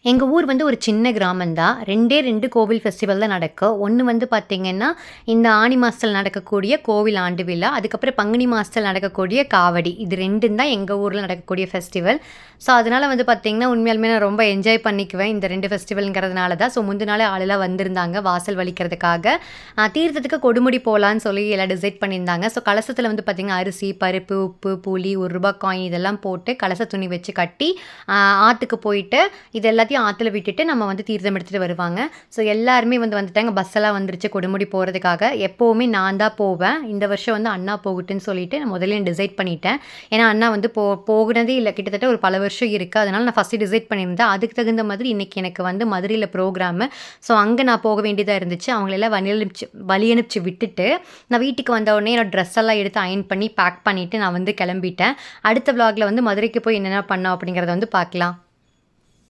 எங்கள் ஊர் வந்து ஒரு சின்ன கிராமம் தான். 2 கோவில் ஃபெஸ்டிவல் தான் நடக்கும். ஒண்ணு வந்து பார்த்தீங்கன்னா, இந்த ஆனி மாசத்துல நடக்கக்கூடிய கோவில் ஆண்டு விழா. அதுக்கப்புறம் பங்குனி மாசத்துல நடக்கக்கூடிய காவடி. இது 2ம் தான் எங்க ஊர்ல நடக்கக்கூடிய ஃபெஸ்டிவல். ஸோ, அதனால வந்து பார்த்தீங்கன்னா, உண்மையாலுமே நான் ரொம்ப என்ஜாய் பண்ணிக்குவேன். இந்த 2 ஃபெஸ்டிவல்ங்கிறதுனால தான். ஸோ, முந்தின நாளே ஆளெல்லாம் வந்திருந்தாங்க வாசல் வலிக்கிறதுக்காக. தீர்த்தத்துக்கு கொடுமுடி போலான்னு சொல்லி எல்லாம் டிசைட் பண்ணியிருந்தாங்க. ஸோ, கலசத்துல வந்து பார்த்தீங்கன்னா, அரிசி, பருப்பு, உப்பு, புளி, ரூ. 1 காயின் இதெல்லாம் போட்டு கலச துணி வச்சு கட்டி, அ ஆத்துக்கு போயிட்டு இது எல்லாத்தையும் ஆத்துல விட்டுட்டு நம்ம வந்து தீர்த்தம் எடுத்துட்டு வருவாங்க. ஸோ எல்லாருமே வந்துட்டாங்க. பஸ் எல்லாம் வந்துருச்சு கொடுமுடி போறதுக்காக. எப்பவுமே நான் தான் போவேன். இந்த வருஷம் வந்து அண்ணா போகட்டுன்னு சொல்லிட்டு நான் முதல்லயே டிசைட் பண்ணிட்டேன். ஏன்னா அண்ணா வந்து போகுனதே இல்ல. கிட்டத்தட்ட ஒரு பல வருஷம் இருக்கு. அதனால நான் ஃபர்ஸ்ட்டு டிசைட் பண்ணியிருந்தேன். அதுக்கு தகுந்த மாதிரி இன்னைக்கு எனக்கு வந்து மதுரையில ப்ரோகிராமு. ஸோ அங்க நான் போக வேண்டியதா இருந்துச்சு. அவங்களெல்லாம் வழி அனுப்பிச்சு விட்டுட்டு, நான் வீட்டுக்கு வந்த உடனே என்னோட ட்ரெஸ் எல்லாம் எடுத்து அயர்ன் பண்ணி பேக் பண்ணிட்டு நான் வந்து கிளம்பிட்டேன். அடுத்த விளாக்ல வந்து மதுரைக்கு போய் என்னென்ன பண்ணோம் அப்படிங்கிறத வந்து பார்க்கலாம்.